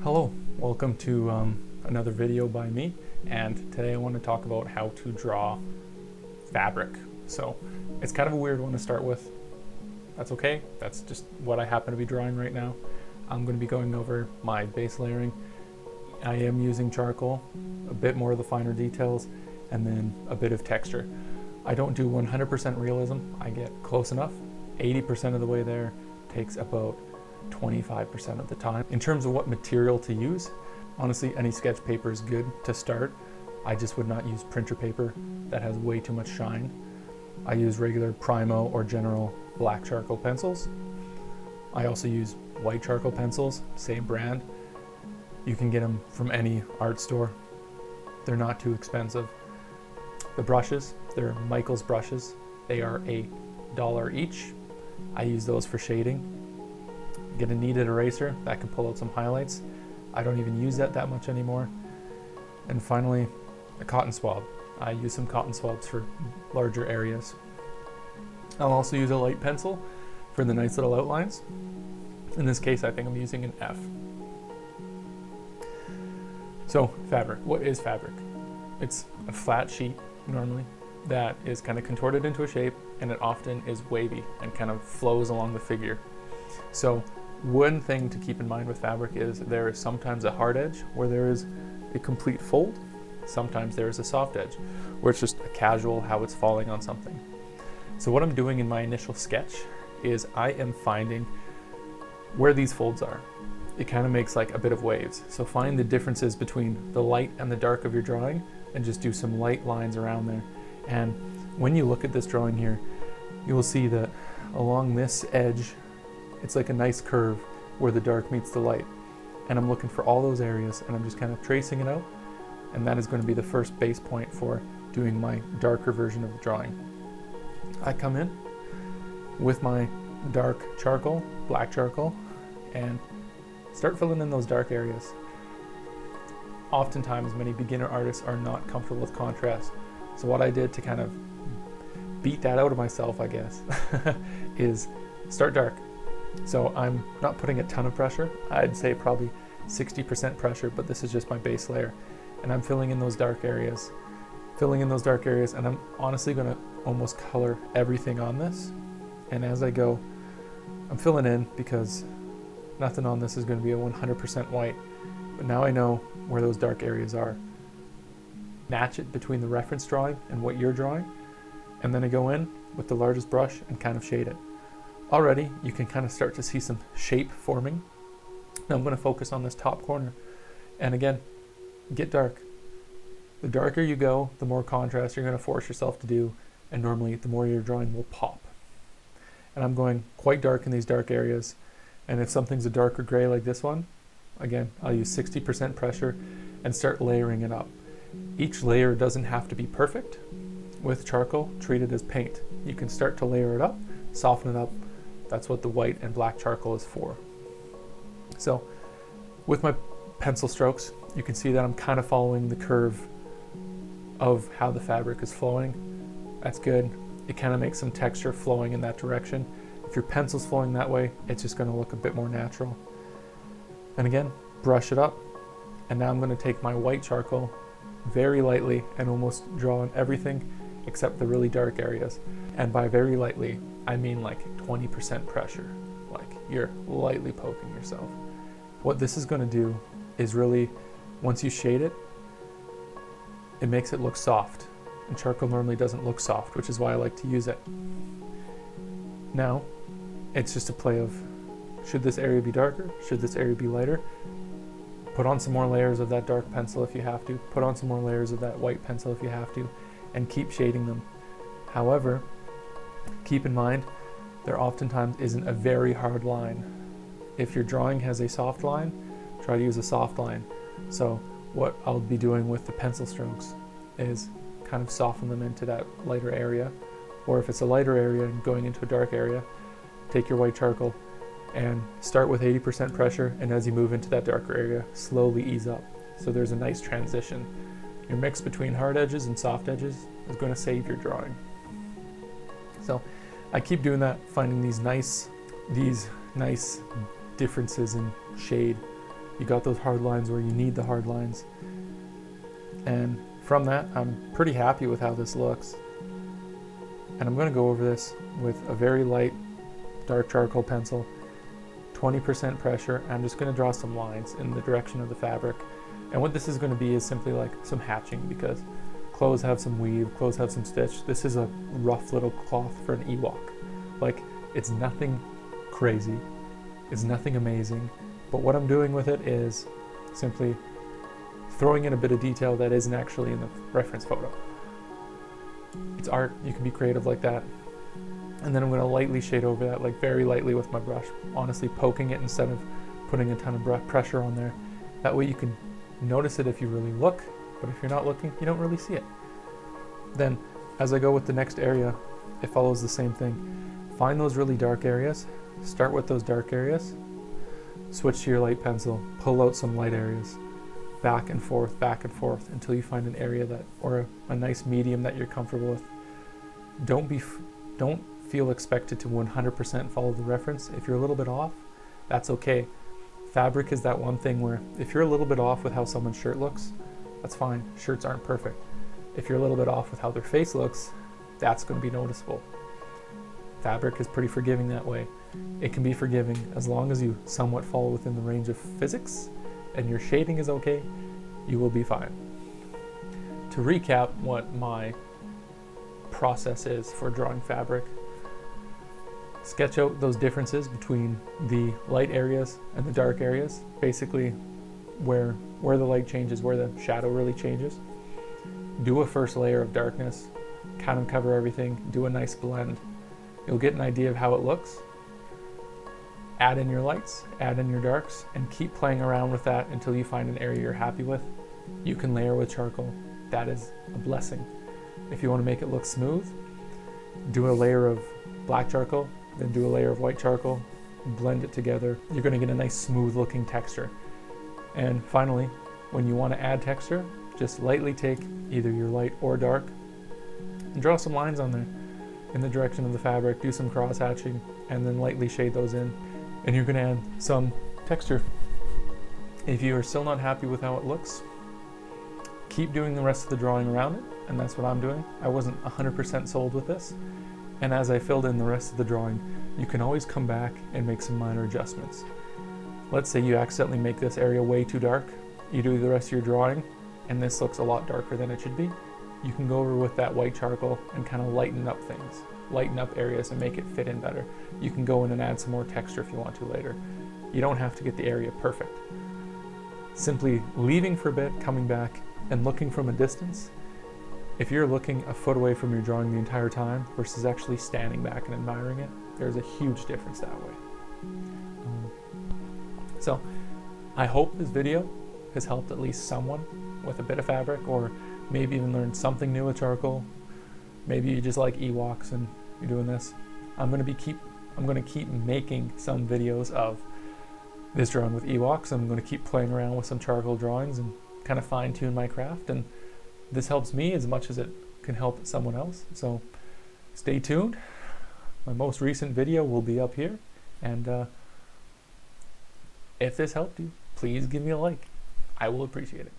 Hello, welcome to another video by me, and today I want to talk about how to draw fabric. So it's kind of a weird one to start with. That's okay, that's just what I happen to be drawing right now. I'm going to be going over my base layering. I am using charcoal, a bit more of the finer details, and then a bit of texture. I don't do 100% realism, I get close enough. 80% of the way there takes about 25% of the time. In terms of what material to use, honestly, any sketch paper is good to start. I just would not use printer paper. That has way too much shine. I use regular Primo or General black charcoal pencils. I also use white charcoal pencils, same brand. You can get them from any art store. They're not too expensive. The brushes, they're Michael's brushes. They are $1 each. I use those for shading. Get a kneaded eraser that can pull out some highlights. I don't even use that much anymore. And finally, a cotton swab. I use some cotton swabs for larger areas. I'll also use a light pencil for the nice little outlines. In this case, I think I'm using an F. So fabric, what is fabric? It's a flat sheet normally that is kind of contorted into a shape, and it often is wavy and kind of flows along the figure. So one thing to keep in mind with fabric is there is sometimes a hard edge where there is a complete fold. Sometimes there is a soft edge where it's just a casual how it's falling on something. So what I'm doing in my initial sketch is I am finding where these folds are. It kind of makes like a bit of waves. So find the differences between the light and the dark of your drawing and just do some light lines around there. And when you look at this drawing here, you will see that along this edge, it's like a nice curve where the dark meets the light. And I'm looking for all those areas and I'm just kind of tracing it out. And that is going to be the first base point for doing my darker version of the drawing. I come in with my dark charcoal, black charcoal, and start filling in those dark areas. Oftentimes, many beginner artists are not comfortable with contrast. So what I did to kind of beat that out of myself, I guess, is start dark. So I'm not putting a ton of pressure. I'd say probably 60% pressure, but this is just my base layer. And I'm filling in those dark areas, and I'm honestly gonna almost color everything on this. And as I go, I'm filling in because nothing on this is gonna be a 100% white. But now I know where those dark areas are. Match it between the reference drawing and what you're drawing. And then I go in with the largest brush and kind of shade it. Already, you can kind of start to see some shape forming. Now I'm going to focus on this top corner. And again, get dark. The darker you go, the more contrast you're going to force yourself to do. And normally, the more your drawing will pop. And I'm going quite dark in these dark areas. And if something's a darker gray like this one, again, I'll use 60% pressure and start layering it up. Each layer doesn't have to be perfect. With charcoal, treat it as paint. You can start to layer it up, soften it up. That's what the white and black charcoal is for. So with my pencil strokes, you can see that I'm kind of following the curve of how the fabric is flowing. That's good. It kind of makes some texture flowing in that direction. If your pencil's flowing that way, it's just going to look a bit more natural. And again, brush it up. And now I'm going to take my white charcoal very lightly and almost draw on everything except the really dark areas. And by very lightly, I mean like 20% pressure, like you're lightly poking yourself. What this is going to do is really, once you shade it, it makes it look soft. And charcoal normally doesn't look soft, which is why I like to use it. Now, it's just a play of, should this area be darker? Should this area be lighter? Put on some more layers of that dark pencil if you have to. Put on some more layers of that white pencil if you have to, and keep shading them. However, keep in mind, there oftentimes isn't a very hard line. If your drawing has a soft line, try to use a soft line. So what I'll be doing with the pencil strokes is kind of soften them into that lighter area. Or if it's a lighter area and going into a dark area, take your white charcoal and start with 80% pressure, and as you move into that darker area, slowly ease up. So there's a nice transition. Your mix between hard edges and soft edges is going to save your drawing. So I keep doing that, finding these nice differences in shade You got those hard lines where you need the hard lines. And from that, I'm pretty happy with how this looks. And I'm going to go over this with a very light dark charcoal pencil, 20% pressure. I'm just going to draw some lines in the direction of the fabric. And what this is going to be is simply like some hatching, because clothes have some weave, clothes have some stitch. This is a rough little cloth for an Ewok. Like, it's nothing crazy, it's nothing amazing, but what I'm doing with it is simply throwing in a bit of detail that isn't actually in the reference photo. It's art, you can be creative like that. And then I'm going to lightly shade over that, like very lightly with my brush, honestly poking it instead of putting a ton of pressure on there. That way you can notice it if you really look, but if you're not looking, you don't really see it. Then as I go with the next area, it follows the same thing. Find those really dark areas, start with those dark areas, switch to your light pencil, pull out some light areas, back and forth until you find an area that, or a nice medium that you're comfortable with. Don't feel expected to 100% follow the reference. If you're a little bit off, that's okay. Fabric is that one thing where if you're a little bit off with how someone's shirt looks, that's fine. Shirts aren't perfect. If you're a little bit off with how their face looks, that's going to be noticeable. Fabric is pretty forgiving that way. It can be forgiving as long as you somewhat fall within the range of physics and your shading is okay, you will be fine. To recap what my process is for drawing fabric, sketch out those differences between the light areas and the dark areas, basically where the light changes, where the shadow really changes. Do a first layer of darkness, kind of cover everything, do a nice blend. You'll get an idea of how it looks. Add in your lights, add in your darks, and keep playing around with that until you find an area you're happy with. You can layer with charcoal. That is a blessing. If you want to make it look smooth, do a layer of black charcoal, then do a layer of white charcoal, blend it together. You're going to get a nice smooth looking texture. And finally, when you want to add texture, just lightly take either your light or dark and draw some lines on there in the direction of the fabric, do some cross hatching, and then lightly shade those in. And you're going to add some texture. If you are still not happy with how it looks, keep doing the rest of the drawing around it, and that's what I'm doing. I wasn't 100% sold with this, and as I filled in the rest of the drawing, you can always come back and make some minor adjustments. Let's say you accidentally make this area way too dark, you do the rest of your drawing, and this looks a lot darker than it should be. You can go over with that white charcoal and kind of lighten up things, lighten up areas and make it fit in better. You can go in and add some more texture if you want to later. You don't have to get the area perfect. Simply leaving for a bit, coming back, and looking from a distance. If you're looking a foot away from your drawing the entire time versus actually standing back and admiring it, there's a huge difference that way. So I hope this video has helped at least someone with a bit of fabric, or maybe even learned something new with charcoal. Maybe you just like Ewoks and you're doing this. I'm gonna keep making some videos of this drawing with Ewoks. I'm gonna keep playing around with some charcoal drawings and kind of fine tune my craft. And this helps me as much as it can help someone else. So stay tuned. My most recent video will be up here. And if this helped you, please give me a like. I will appreciate it.